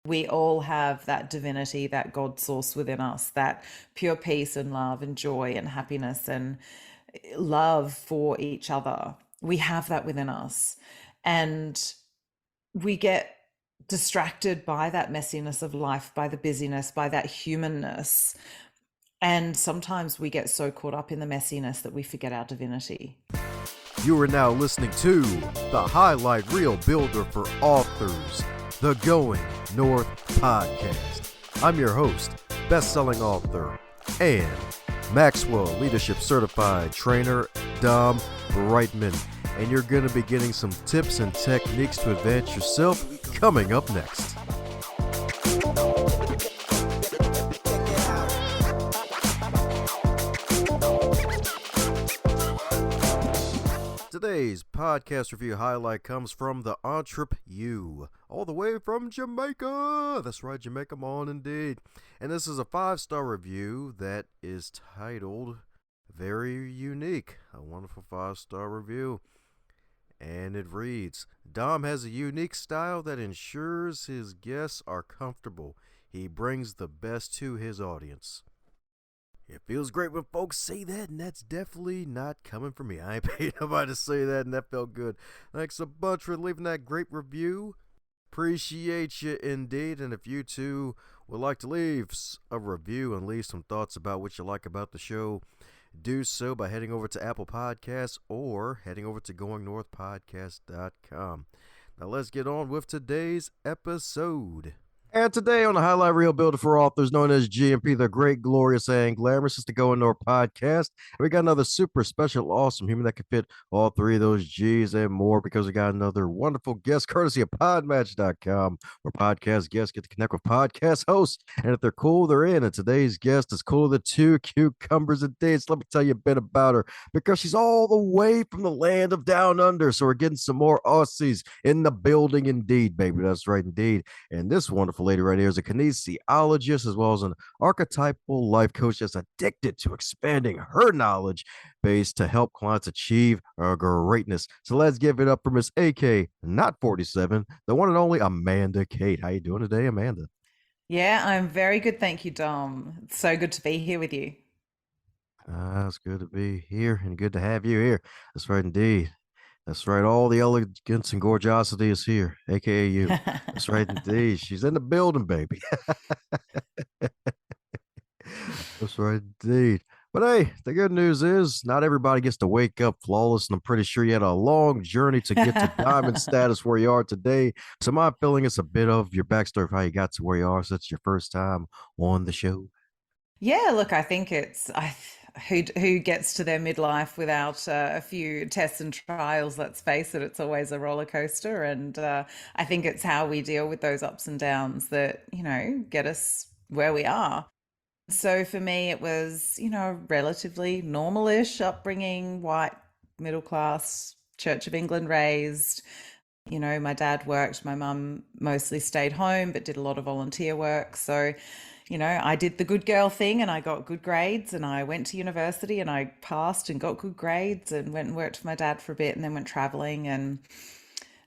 We all have that divinity, that God source within us, that pure peace and love and joy and happiness and love for each other. We have that within us. And we get distracted by that messiness of life, by the busyness, by that humanness. And sometimes we get so caught up in the messiness that we forget our divinity. You are now listening to the highlight reel builder for authors, the Going North podcast. I'm your host, best-selling author, and Maxwell Leadership Certified Trainer, DomBrightmon. And you're going to be getting some tips and techniques to advance yourself coming up next. Today's podcast review highlight comes from the Entrepreneur, all the way from Jamaica. That's right, Jamaica on indeed. And this is a 5-star review that is titled Very Unique, a wonderful 5-star review. And it reads, Dom has a unique style that ensures his guests are comfortable. He brings the best to his audience. It feels great when folks say that, and that's definitely not coming from me. I ain't paid nobody to say that, and that felt good. Thanks a bunch for leaving that great review. Appreciate you indeed. And if you too would like to leave a review and leave some thoughts about what you like about the show, do so by heading over to Apple Podcasts or heading over to goingnorthpodcast.com. Now let's get on with today's episode. And today on the Highlight Reel Builder for Authors, known as GMP, the Great, Glorious, and Glamorous, is the Going North podcast. And we got another super special, awesome human that can fit all three of those G's and more, because we got another wonderful guest courtesy of podmatch.com, where podcast guests get to connect with podcast hosts. And if they're cool, they're in. And today's guest is cooler than two cucumbers a day. So let me tell you a bit about her, because she's all the way from the land of down under. So we're getting some more Aussies in the building indeed, baby. That's right, indeed. And this wonderful lady right here is a kinesiologist, as well as an archetypal life coach that's addicted to expanding her knowledge base to help clients achieve greatness. So let's give it up for Miss AK, not 47, the one and only Amanda Kate. How you doing today, Amanda? Yeah, I'm very good. Thank you, Dom. It's so good to be here with you. It's good to be here and good to have you here. That's right, indeed. That's right. All the elegance and gorgeosity is here, aka you. That's right, indeed. She's in the building, baby. That's right, indeed. But hey, the good news is not everybody gets to wake up flawless, and I'm pretty sure you had a long journey to get to diamond status where you are today. So my feeling is a bit of your backstory of how you got to where you are, so it's your first time on the show. Yeah, look, I think it's who gets to their midlife without a few tests and trials. Let's face it, it's always a roller coaster, and I think it's how we deal with those ups and downs that get us where we are. So for me, it was relatively normal-ish upbringing, white, middle class, Church of England raised. My dad worked, my mum mostly stayed home but did a lot of volunteer work. So I did the good girl thing and I got good grades, and I went to university and I passed and got good grades and went and worked for my dad for a bit, and then went traveling and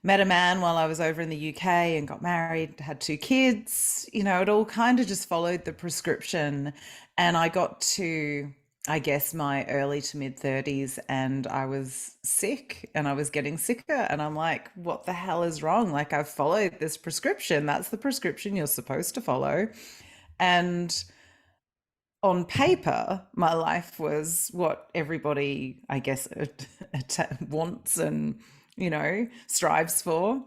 met a man while I was over in the UK and got married, had 2 kids. It all kind of just followed the prescription. And I got to, I guess, my early to mid 30s and I was sick and I was getting sicker. And I'm like, what the hell is wrong? Like, I've followed this prescription. That's the prescription you're supposed to follow. And on paper, my life was what everybody, I guess, wants and, strives for.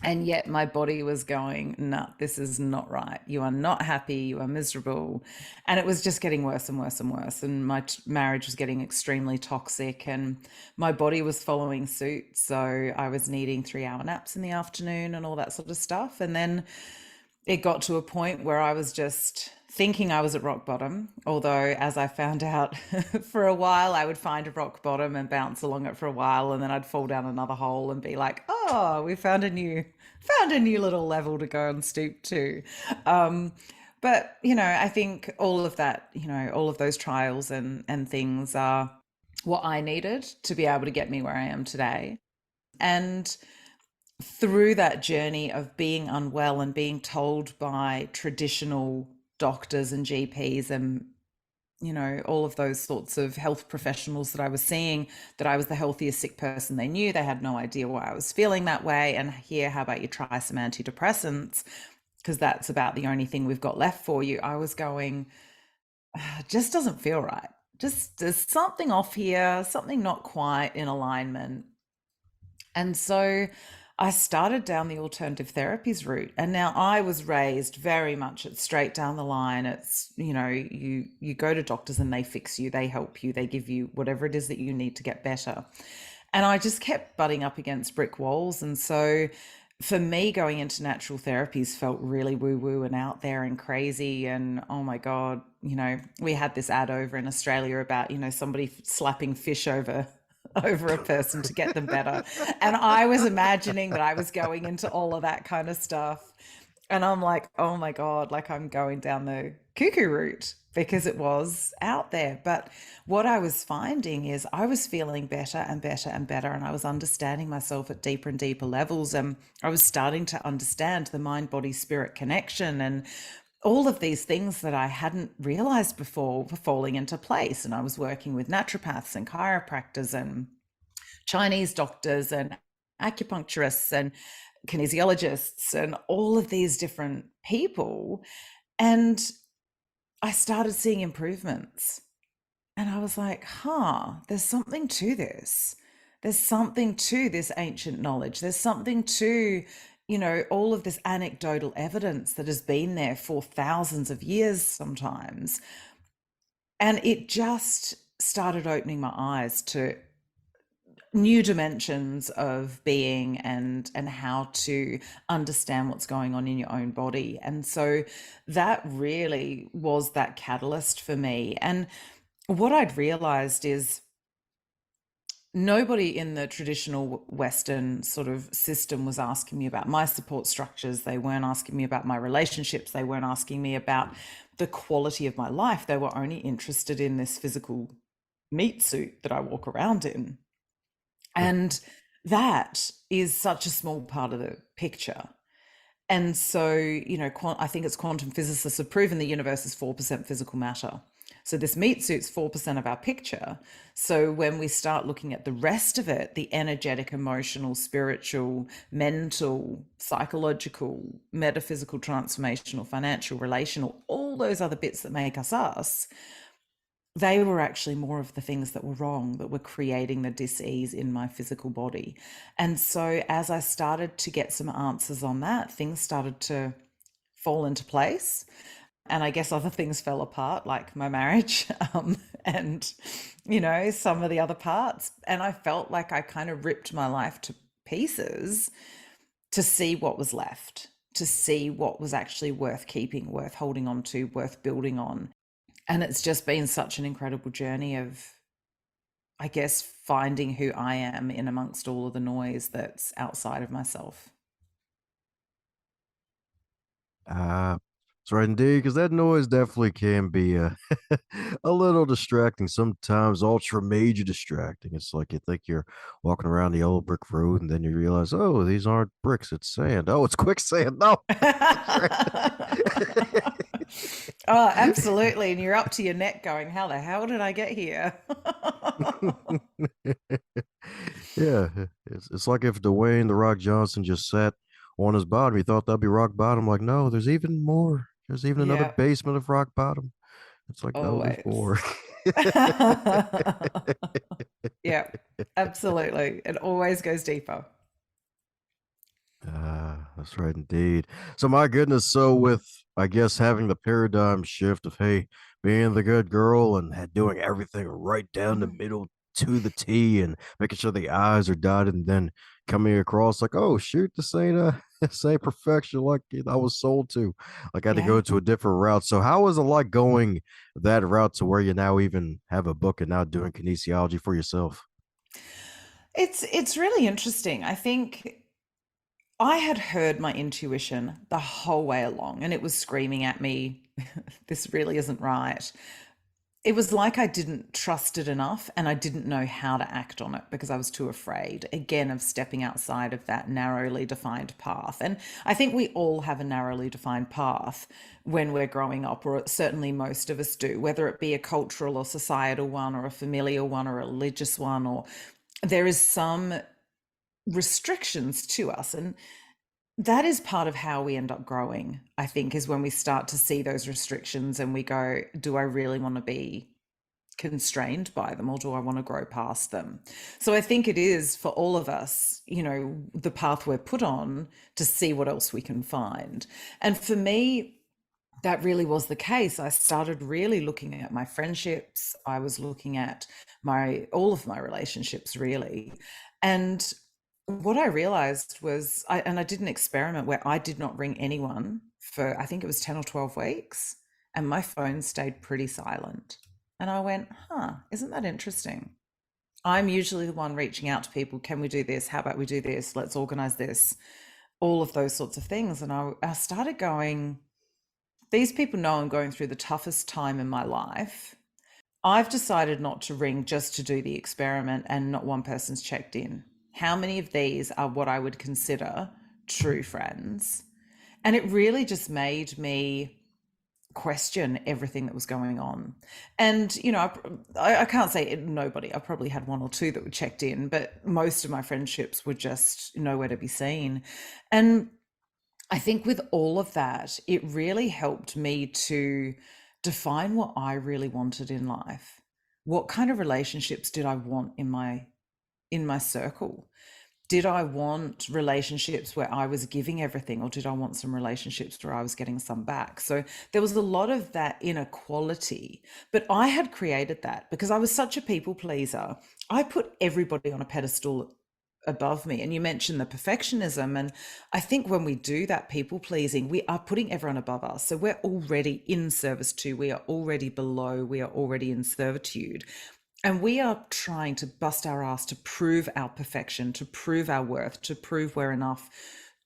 And yet my body was going, nah, this is not right. You are not happy. You are miserable. And it was just getting worse and worse and worse. And my marriage was getting extremely toxic and my body was following suit. So I was needing 3-hour naps in the afternoon and all that sort of stuff. And then it got to a point where I was just thinking I was at rock bottom, although as I found out for a while, I would find a rock bottom and bounce along it for a while, and then I'd fall down another hole and be like, oh, we found a new little level to go and stoop to. But, I think all of that, all of those trials and things are what I needed to be able to get me where I am today. And through that journey of being unwell and being told by traditional doctors and GPs and all of those sorts of health professionals that I was seeing, that I was the healthiest sick person they knew. They had no idea why I was feeling that way. And here, how about you try some antidepressants? Because that's about the only thing we've got left for you. I was going, it just doesn't feel right. Just there's something off here, something not quite in alignment. And so I started down the alternative therapies route. And now I was raised very much it's straight down the line. It's, you go to doctors and they fix you, they help you, they give you whatever it is that you need to get better. And I just kept butting up against brick walls. And so for me, going into natural therapies felt really woo woo and out there and crazy. And oh my God, we had this ad over in Australia about, somebody slapping fish over a person to get them better. And I was imagining that I was going into all of that kind of stuff. And I'm like, oh my God, like I'm going down the cuckoo route because it was out there. But what I was finding is I was feeling better and better and better. And I was understanding myself at deeper and deeper levels. And I was starting to understand the mind, body, spirit connection and all of these things that I hadn't realized before were falling into place. And I was working with naturopaths and chiropractors and Chinese doctors and acupuncturists and kinesiologists and all of these different people. And I started seeing improvements. And I was like, there's something to this. There's something to this ancient knowledge. There's something to, all of this anecdotal evidence that has been there for thousands of years sometimes. And it just started opening my eyes to new dimensions of being and how to understand what's going on in your own body. And so that really was that catalyst for me. And what I'd realized is nobody in the traditional Western sort of system was asking me about my support structures. They weren't asking me about my relationships. They weren't asking me about the quality of my life. They were only interested in this physical meat suit that I walk around in. And that is such a small part of the picture. And so, I think it's quantum physicists have proven the universe is 4% physical matter. So this meat suit's 4% of our picture. So when we start looking at the rest of it, the energetic, emotional, spiritual, mental, psychological, metaphysical, transformational, financial, relational, all those other bits that make us, they were actually more of the things that were wrong, that were creating the dis-ease in my physical body. And so as I started to get some answers on that, things started to fall into place. And I guess other things fell apart, like my marriage, and, some of the other parts. And I felt like I kind of ripped my life to pieces to see what was left, to see what was actually worth keeping, worth holding on to, worth building on. And it's just been such an incredible journey of, I guess, finding who I am in amongst all of the noise that's outside of myself. That's right, indeed, because that noise definitely can be a little distracting. Sometimes ultra major distracting. It's like you think you're walking around the old brick road, and then you realize, oh, these aren't bricks; it's sand. Oh, it's quicksand. No. Oh, absolutely. And you're up to your neck going, how the hell did I get here? Yeah, it's like if Dwayne the Rock Johnson just sat on his bottom. He thought that'd be rock bottom. Like, no, there's even more. There's even another Yeah, basement of rock bottom. It's like, no, there's always. more. Yeah, absolutely. It always goes deeper. That's right, indeed. So, my goodness. So, with I guess having the paradigm shift of hey, being the good girl and doing everything right down the Mhm. middle to the T, and making sure the I's are dotted, and then coming across like, oh shoot, this ain't this ain't perfection like I was sold to. Like I had to go Yeah. to a different route. So, how was it like going that route to where you now even have a book and now doing kinesiology for yourself? It's really interesting. I think I had heard my intuition the whole way along and it was screaming at me, this really isn't right. it was like I didn't trust it enough and I didn't know how to act on it because I was too afraid, again, of stepping outside of that narrowly defined path. And I think we all have a narrowly defined path when we're growing up, or certainly most of us do, whether it be a cultural or societal one, or a familial one, or a religious one, or there is some restrictions to us. And that is part of how we end up growing, I think, is when we start to see those restrictions and we go, do I really want to be constrained by them, or do I want to grow past them? So I think it is for all of us, the path we're put on to see what else we can find. And for me, that really was the case. I started really looking at my friendships. I was looking at my all of my relationships really. And what I realized was I did an experiment where I did not ring anyone for, I think it was 10 or 12 weeks, and my phone stayed pretty silent. And I went, huh, isn't that interesting? I'm usually the one reaching out to people. Can we do this? How about we do this? Let's organize this. All of those sorts of things. And I started going, these people know I'm going through the toughest time in my life. I've decided not to ring just to do the experiment, and not one person's checked in. How many of these are what I would consider true friends? And it really just made me question everything that was going on. And, I can't say nobody. I probably had one or two that were checked in, but most of my friendships were just nowhere to be seen. And I think with all of that, it really helped me to define what I really wanted in life. What kind of relationships did I want in my circle? Did I want relationships where I was giving everything, or did I want some relationships where I was getting some back? So there was a lot of that inequality, but I had created that because I was such a people pleaser. I put everybody on a pedestal above me. And you mentioned the perfectionism. And I think when we do that people pleasing, we are putting everyone above us. So we're already in service to, we are already below, we are already in servitude. And we are trying to bust our ass to prove our perfection, to prove our worth, to prove we're enough,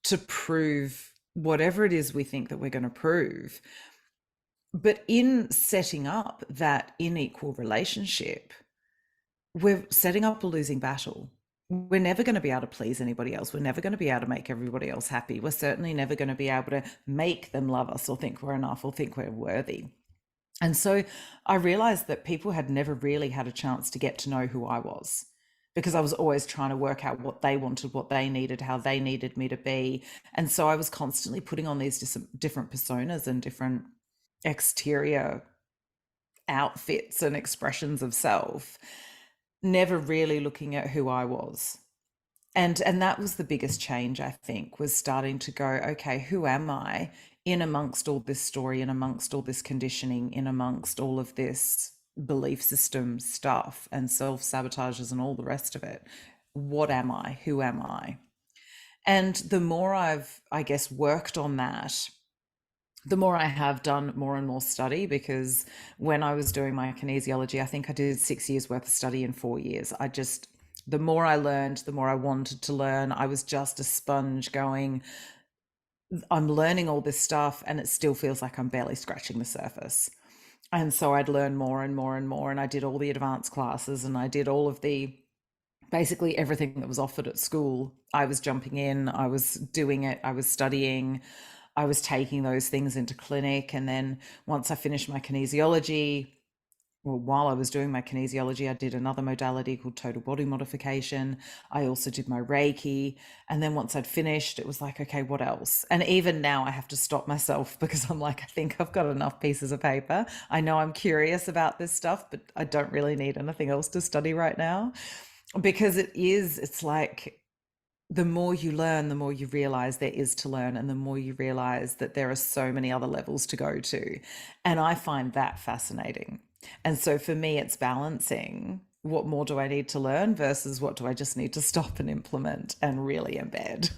to prove whatever it is we think that we're going to prove. But in setting up that unequal relationship, we're setting up a losing battle. We're never going to be able to please anybody else. We're never going to be able to make everybody else happy. We're certainly never going to be able to make them love us or think we're enough or think we're worthy. And so I realized that people had never really had a chance to get to know who I was, because I was always trying to work out what they wanted, what they needed, how they needed me to be. And so I was constantly putting on these different personas and different exterior outfits and expressions of self, never really looking at who I was. And that was the biggest change, I think, was starting to go, okay, who am I in amongst all this story, in amongst all this conditioning, in amongst all of this belief system stuff and self-sabotages and all the rest of it? What am I? Who am I? And the more I've, I guess, worked on that, the more I have done more and more study, because when I was doing my kinesiology, I think I did 6 years worth of study in 4 years. The more I learned, the more I wanted to learn. I was just a sponge going, I'm learning all this stuff and it still feels like I'm barely scratching the surface. And so I'd learn more and more and more. And I did all the advanced classes and I did all of basically everything that was offered at school. I was jumping in, I was doing it, I was studying, I was taking those things into clinic. And then once I finished my kinesiology, well, while I was doing my kinesiology, I did another modality called total body modification. I also did my Reiki. And then once I'd finished, it was like, okay, what else? And even now I have to stop myself because I'm like, I think I've got enough pieces of paper. I know I'm curious about this stuff, but I don't really need anything else to study right now, because it's like, the more you learn, the more you realize there is to learn, and the more you realize that there are so many other levels to go to. And I find that fascinating. And so for me, it's balancing what more do I need to learn versus what do I just need to stop and implement and really embed.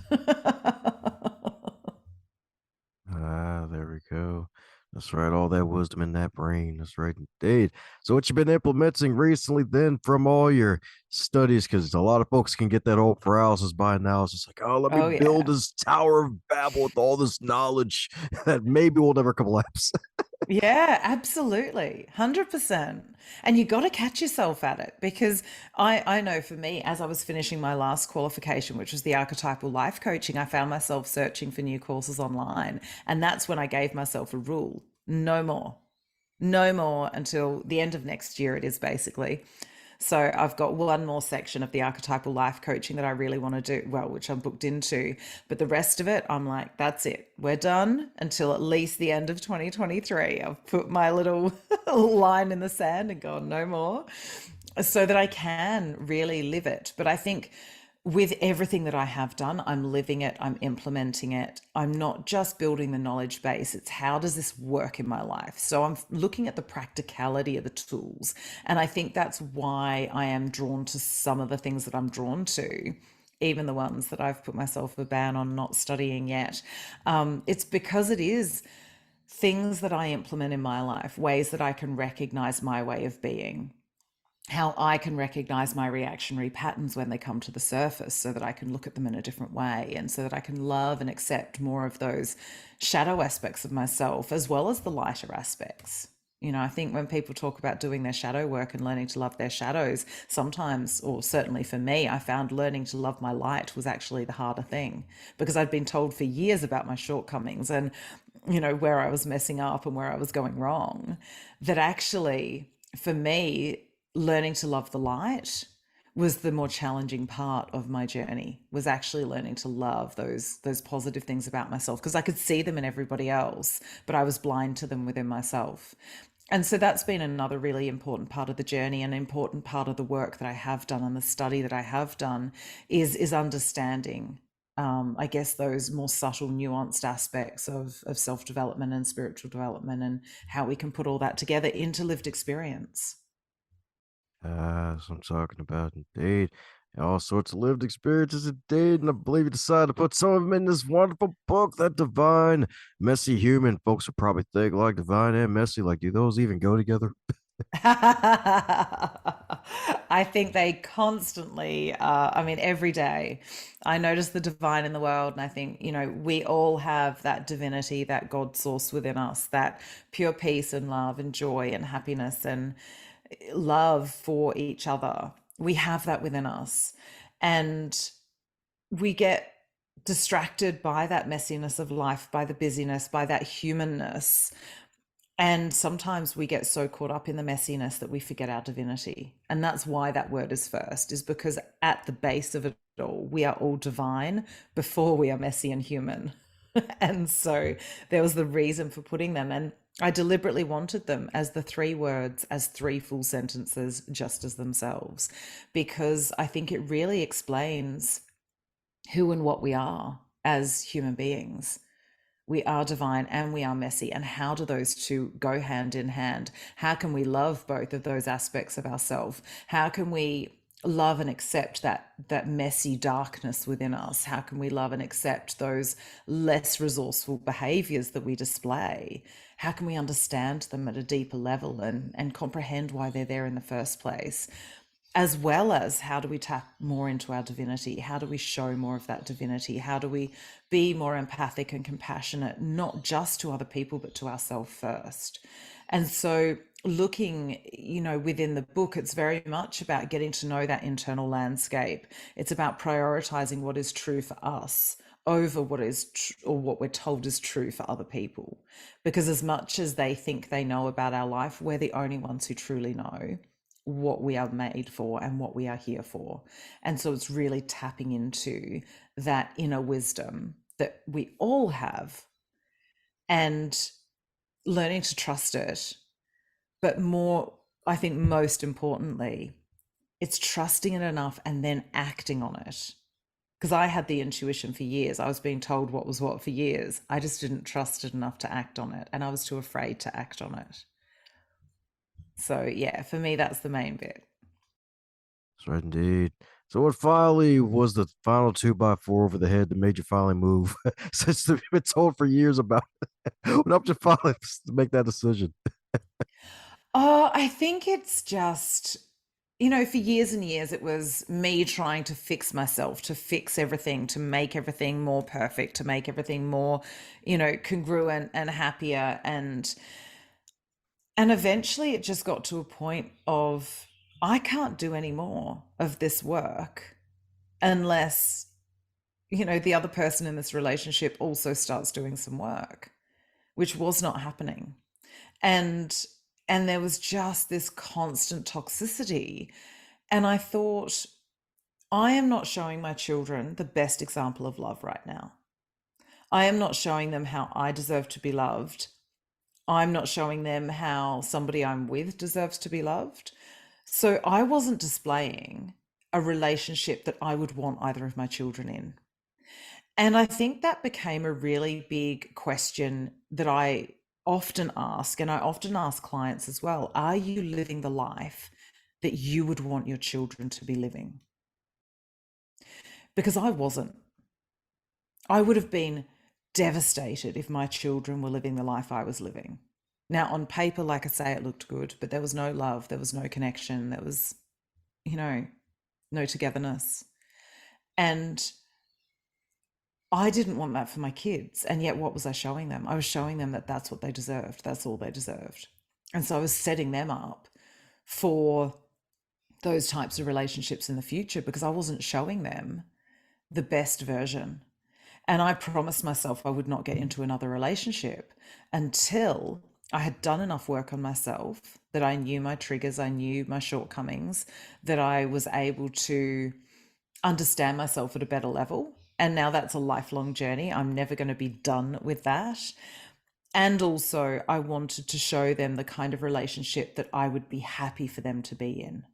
Ah, there we go. That's right. All that wisdom in that brain. That's right, indeed. So, what you been implementing recently, then, from all your studies? Because a lot of folks can get that old paralysis by now. It's just like, oh, let me Oh, build yeah. this tower of Babel with all this knowledge that maybe will never collapse. Yeah, absolutely. 100%. And you got to catch yourself at it because I know for me, as I was finishing my last qualification, which was the archetypal life coaching, I found myself searching for new courses online. And that's when I gave myself a rule: no more. No more until the end of next year, it is basically. So I've got one more section of the archetypal life coaching that I really want to do, well, which I'm booked into. But the rest of it, I'm like, that's it. We're done until at least the end of 2023. I've put my little line in the sand and gone, no more, so that I can really live it. But I think with everything that I have done, I'm living it, I'm implementing it. I'm not just building the knowledge base, it's how does this work in my life? So I'm looking at the practicality of the tools. And I think that's why I am drawn to some of the things that I'm drawn to, even the ones that I've put myself a ban on not studying yet. It's because it is things that I implement in my life, ways that I can recognize my way of being, how I can recognize my reactionary patterns when they come to the surface so that I can look at them in a different way and so that I can love and accept more of those shadow aspects of myself as well as the lighter aspects. You know, I think when people talk about doing their shadow work and learning to love their shadows, sometimes, or certainly for me, I found learning to love my light was actually the harder thing because I'd been told for years about my shortcomings and, you know, where I was messing up and where I was going wrong, that actually, for me, learning to love the light was the more challenging part of my journey, was actually learning to love those positive things about myself because I could see them in everybody else, but I was blind to them within myself. And so that's been another really important part of the journey, an important part of the work that I have done and the study that I have done is understanding, I guess, those more subtle, nuanced aspects of self development and spiritual development and how we can put all that together into lived experience. That's what I'm talking about, indeed. All sorts of lived experiences, indeed. And I believe you decided to put some of them in this wonderful book, That Divine Messy Human. Folks will probably think, like, divine and messy, like, do those even go together? I think they constantly, I mean, every day, I notice the divine in the world. And I think, you know, we all have that divinity, that God source within us, that pure peace and love and joy and happiness and love for each other. We have that within us. And we get distracted by that messiness of life, by the busyness, by that humanness, and sometimes we get so caught up in the messiness that we forget our divinity. And that's why that word is first, is because at the base of it all, we are all divine before we are messy and human. And so there was the reason for putting them. And I deliberately wanted them as the three words, as three full sentences, just as themselves, because I think it really explains who and what we are as human beings. We are divine and we are messy. And how do those two go hand in hand? How can we love both of those aspects of ourselves? How can we love and accept that messy darkness within us? How can we love and accept those less resourceful behaviors that we display? How can we understand them at a deeper level and comprehend why they're there in the first place? As well as how do we tap more into our divinity? How do we show more of that divinity? How do we be more empathic and compassionate, not just to other people, but to ourselves first? And so looking, you know, within the book, it's very much about getting to know that internal landscape. It's about prioritizing what is true for us over what is or what we're told is true for other people, because as much as they think they know about our life, we're the only ones who truly know what we are made for and what we are here for. And so it's really tapping into that inner wisdom that we all have and learning to trust it. But more, I think most importantly, it's trusting it enough and then acting on it. Because I had the intuition for years. I was being told what was what for years. I just didn't trust it enough to act on it. And I was too afraid to act on it. So, yeah, for me, that's the main bit. That's right, indeed. So, what finally was the final two by four over the head that made you finally move? Since you've been told for years about it, what up to finally to make that decision? Oh, I think it's just, you know, for years and years, it was me trying to fix myself, to fix everything, to make everything more perfect, to make everything more, you know, congruent and happier. And And eventually it just got to a point of, I can't do any more of this work unless, the other person in this relationship also starts doing some work, which was not happening. And there was just this constant toxicity. And I thought, I am not showing my children the best example of love right now. I am not showing them how I deserve to be loved. I'm not showing them how somebody I'm with deserves to be loved. So I wasn't displaying a relationship that I would want either of my children in. And I think that became a really big question that I often ask, and I often ask clients as well. Are you living the life that you would want your children to be living? Because I wasn't. I would have been devastated if my children were living the life I was living. Now, on paper, like I say, it looked good, but there was no love, there was no connection, there was, you know, no togetherness. And I didn't want that for my kids. And yet, what was I showing them? I was showing them that that's what they deserved. That's all they deserved. And so I was setting them up for those types of relationships in the future because I wasn't showing them the best version. And I promised myself I would not get into another relationship until I had done enough work on myself, that I knew my triggers, I knew my shortcomings, that I was able to understand myself at a better level. And now that's a lifelong journey. I'm never going to be done with that. And also, I wanted to show them the kind of relationship that I would be happy for them to be in.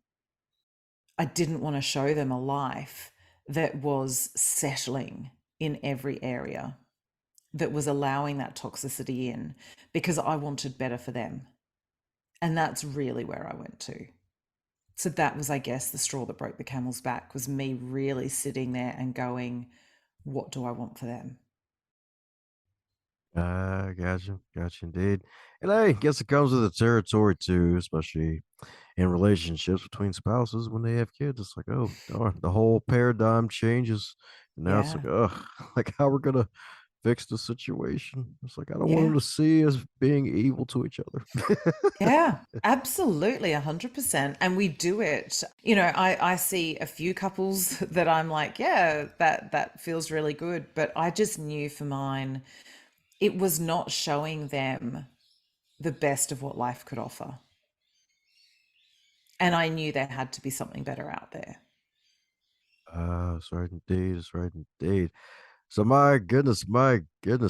I didn't want to show them a life that was settling in every area, that was allowing that toxicity in, because I wanted better for them. And that's really where I went to. So that was, I guess, the straw that broke the camel's back, was me really sitting there and going, what do I want for them? Gotcha indeed. And I guess it comes with the territory too, especially in relationships between spouses when they have kids. It's like, oh darn, the whole paradigm changes. And now it's Yeah. like, ugh, like how we're gonna fix the situation. It's like I don't want them Yeah. to see us being evil to each other. Yeah, absolutely, 100%. And we do it. I see a few couples that I'm like, yeah, that feels really good. But I just knew for mine, it was not showing them the best of what life could offer. And I knew there had to be something better out there. That's right indeed. That's right indeed. So my goodness.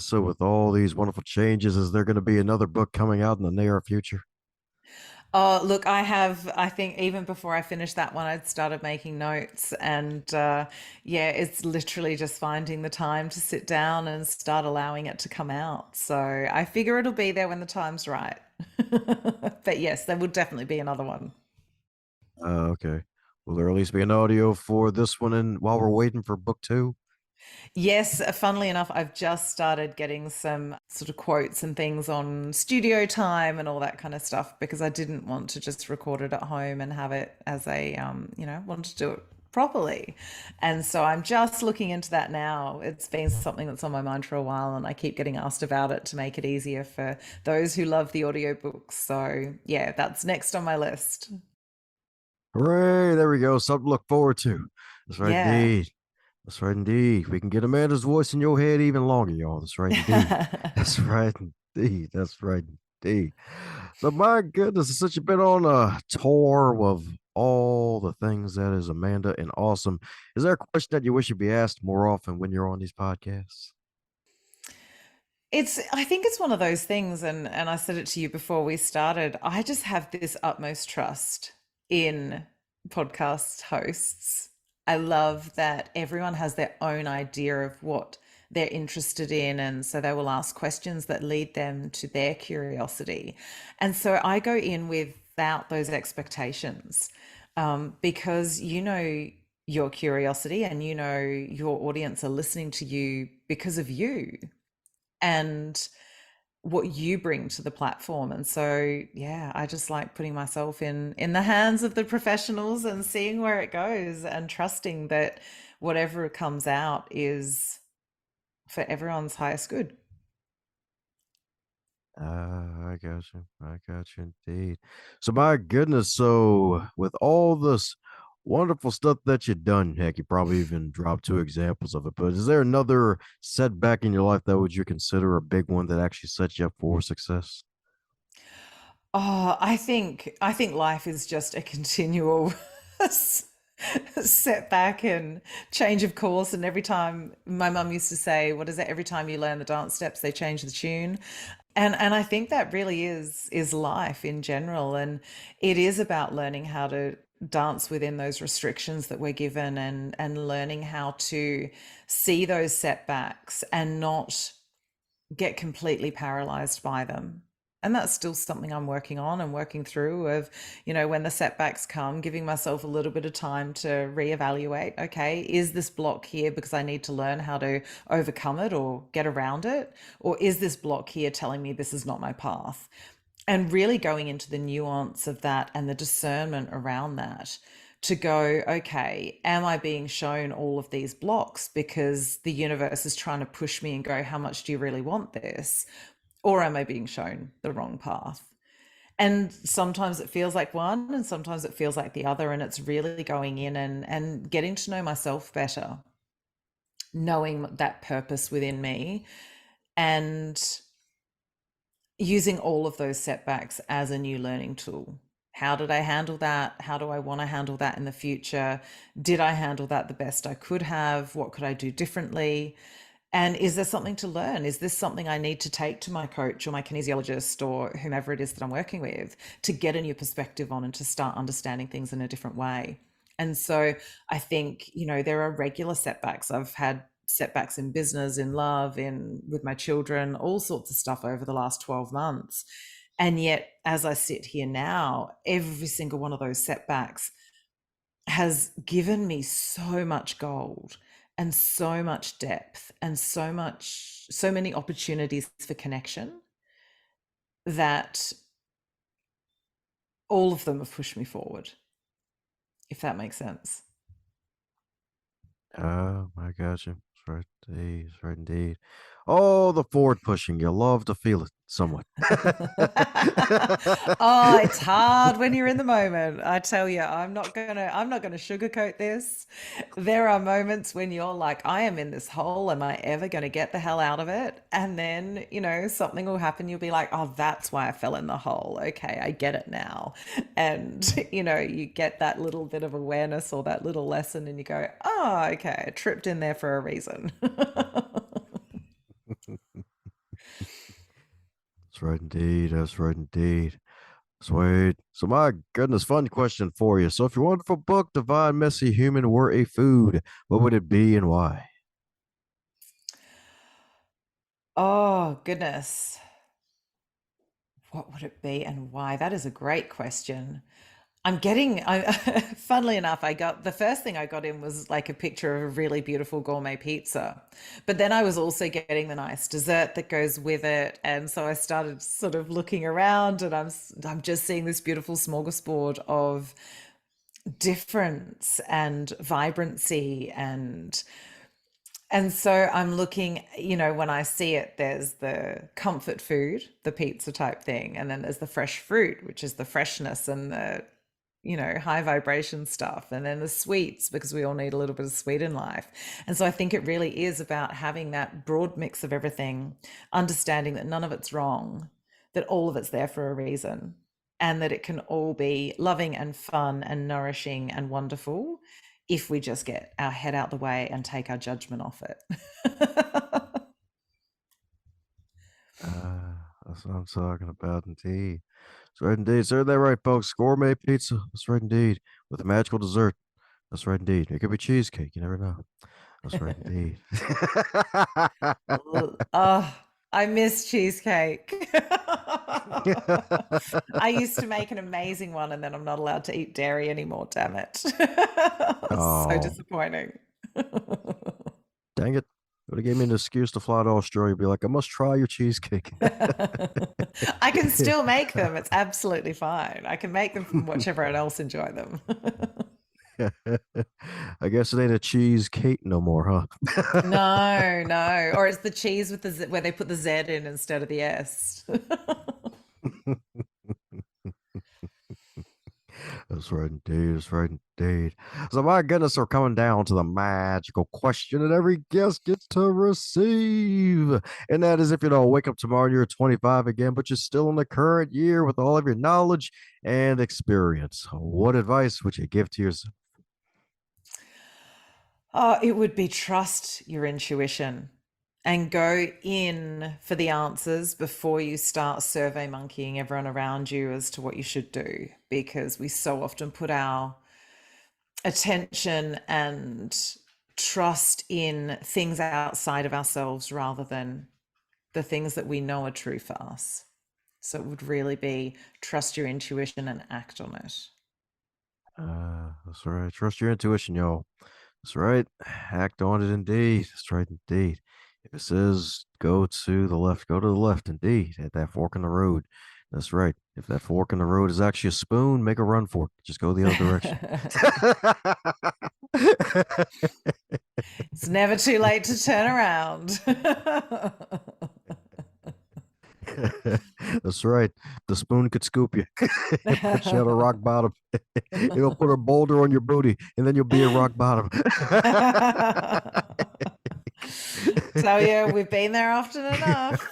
So with all these wonderful changes, is there going to be another book coming out in the near future? Oh, look, I think even before I finished that one, I'd started making notes. And yeah, it's literally just finding the time to sit down and start allowing it to come out. So I figure it'll be there when the time's right. But yes, there will definitely be another one. Okay. Will there at least be an audio for this one? And while we're waiting for book two. Yes, funnily enough, I've just started getting some sort of quotes and things on studio time and all that kind of stuff, because I didn't want to just record it at home and have it as wanted to do it properly. And so I'm just looking into that now. It's been something that's on my mind for a while, and I keep getting asked about it to make it easier for those who love the audiobooks. So yeah, that's next on my list. Hooray! There we go. Something to look forward to. That's right Yeah. indeed. That's right indeed. We can get Amanda's voice in your head even longer, y'all. That's right indeed. That's right indeed. That's right indeed. So my goodness, since you've been on a tour of all the things that is Amanda and awesome, is there a question that you wish you'd be asked more often when you're on these podcasts? I think it's one of those things, and I said it to you before we started. I just have this utmost trust in podcast hosts. I love that everyone has their own idea of what they're interested in, and so they will ask questions that lead them to their curiosity. And so I go in without those expectations, because your curiosity, and your audience are listening to you because of you and what you bring to the platform. And so yeah, I just like putting myself in the hands of the professionals and seeing where it goes, and trusting that whatever comes out is for everyone's highest good. I got you. I got you indeed. So my goodness, so with all this wonderful stuff that you've done, heck, you probably even dropped two examples of it. But is there another setback in your life that would you consider a big one that actually set you up for success? Oh, I think life is just a continual setback and change of course. And every time my mum used to say, "What is it? Every time you learn the dance steps, they change the tune." And I think that really is life in general. And it is about learning how to dance within those restrictions that we're given, and learning how to see those setbacks and not get completely paralyzed by them. And that's still something I'm working on and working through of, when the setbacks come, giving myself a little bit of time to reevaluate. Okay, is this block here because I need to learn how to overcome it or get around it? Or is this block here telling me this is not my path? And really going into the nuance of that and the discernment around that to go, okay, am I being shown all of these blocks because the universe is trying to push me and go, how much do you really want this? Or am I being shown the wrong path? And sometimes it feels like one and sometimes it feels like the other. And it's really going in and getting to know myself better, knowing that purpose within me, and using all of those setbacks as a new learning tool. How did I handle that? How do I want to handle that in the future? Did I handle that the best I could have? What could I do differently? And is there something to learn? Is this something I need to take to my coach or my kinesiologist or whomever it is that I'm working with to get a new perspective on and to start understanding things in a different way? And so I think, there are regular setbacks. I've had setbacks in business, in love, in with my children, all sorts of stuff over the last 12 months. And yet, as I sit here now, every single one of those setbacks has given me so much gold and so much depth and so many opportunities for connection that all of them have pushed me forward, if that makes sense. Oh, I got you. That's right indeed. That's right indeed. Oh, the forward pushing. You love to feel it somewhat. Oh, it's hard when you're in the moment. I tell you, I'm not gonna sugarcoat this. There are moments when you're like, I am in this hole. Am I ever gonna get the hell out of it? And then, something will happen. You'll be like, oh, that's why I fell in the hole. Okay, I get it now. And, you get that little bit of awareness or that little lesson and you go, oh, okay, I tripped in there for a reason. That's right indeed. That's right indeed. Sweet. So my goodness, fun question for you. So if your wonderful book, Divine Messy Human, were a food, what would it be and why? Oh, goodness. What would it be and why? That is a great question. Funnily enough, I got the first thing I got in was like a picture of a really beautiful gourmet pizza. But then I was also getting the nice dessert that goes with it. And so I started sort of looking around and I'm just seeing this beautiful smorgasbord of difference and vibrancy, and so I'm looking, when I see it, there's the comfort food, the pizza type thing, and then there's the fresh fruit, which is the freshness and the, high vibration stuff, and then the sweets, because we all need a little bit of sweet in life. And so I think it really is about having that broad mix of everything, understanding that none of it's wrong, that all of it's there for a reason, and that it can all be loving and fun and nourishing and wonderful if we just get our head out the way and take our judgment off it. That's what I'm talking about indeed. That's right indeed. Sir, that right, folks. Gourmet pizza. That's right indeed. With a magical dessert. That's right indeed. It could be cheesecake. You never know. That's right indeed. Oh, I miss cheesecake. I used to make an amazing one and then I'm not allowed to eat dairy anymore, damn it. So Oh, disappointing. dang it. Would have gave me an excuse to fly to Australia. Be like, I must try your cheesecake. I can still make them. It's absolutely fine. I can make them from watch everyone else enjoy them. I guess it ain't a cheesecake no more, huh? No, no. Or it's the cheese with the Z, where they put the Z in instead of the S. That's right indeed. That's right indeed. So my goodness, we're coming down to the magical question that every guest gets to receive. And that is, if you don't wake up tomorrow and you're 25 again, but you're still in the current year with all of your knowledge and experience, what advice would you give to yourself? Oh, it would be trust your intuition and go in for the answers before you start survey monkeying everyone around you as to what you should do, because we so often put our attention and trust in things outside of ourselves rather than the things that we know are true for us. So it would really be trust your intuition and act on it. That's right. Trust your intuition, y'all. That's right. Act on it indeed. That's right indeed. If it says go to the left, go to the left indeed. At that fork in the road. That's right. If that fork in the road is actually a spoon, make a run for it. Just go the other direction. It's never too late to turn around. That's right. The spoon could scoop you and put you at a rock bottom. It'll put a boulder on your booty, and then you'll be at rock bottom. Tell you, we've been there often enough.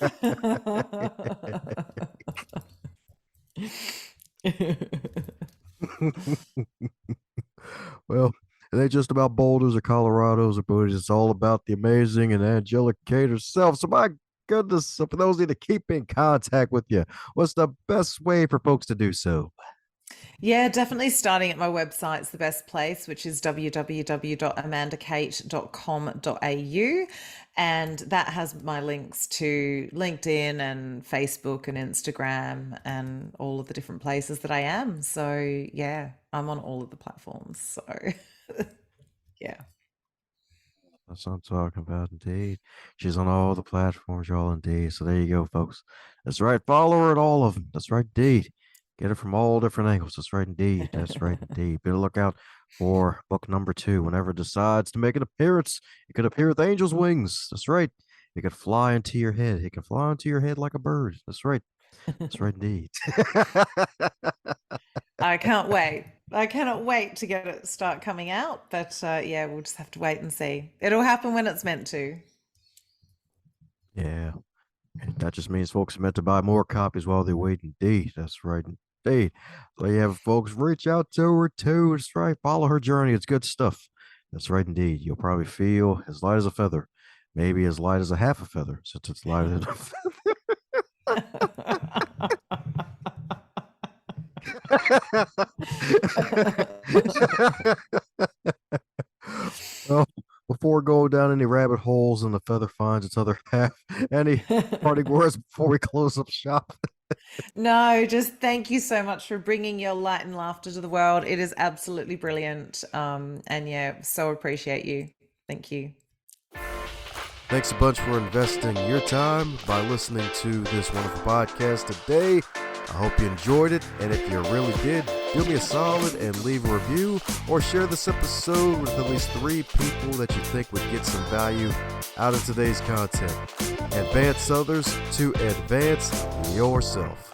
Well, it ain't just about boulders or Colorados or booties. It's all about the amazing and angelic Kate herself. So, my goodness, so for those of you to keep in contact with you, what's the best way for folks to do so? Yeah, definitely starting at my website's the best place, which is www.amandakate.com.au. And that has my links to LinkedIn and Facebook and Instagram and all of the different places that I am. So, yeah, I'm on all of the platforms. So, yeah. That's what I'm talking about, indeed. She's on all the platforms, y'all, indeed. So there you go, folks. That's right. Follow her at all of them. That's right, indeed. Get her from all different angles. That's right, indeed. That's right, indeed. Be on the lookout for book number 2. Whenever it decides to make an appearance, it could appear with angel's wings. That's right. It could fly into your head. It can fly into your head like a bird. That's right. That's right, indeed. I can't wait. I cannot wait to get it start coming out. But yeah, we'll just have to wait and see. It'll happen when it's meant to. Yeah. That just means folks are meant to buy more copies while they wait. Indeed. That's right. Indeed. So you have folks reach out to her too. That's right. Follow her journey. It's good stuff. That's right. Indeed. You'll probably feel as light as a feather, maybe as light as a half a feather, since it's lighter than a feather. Well, before going down any rabbit holes and the feather finds its other half, any parting words before we close up shop? No, just thank you so much for bringing your light and laughter to the world. It is absolutely brilliant. And yeah, so appreciate you. Thank you. Thanks a bunch for investing your time by listening to this wonderful podcast today. I hope you enjoyed it, and if you really did, do me a solid and leave a review or share this episode with at least 3 people that you think would get some value out of today's content. Advance others to advance yourself.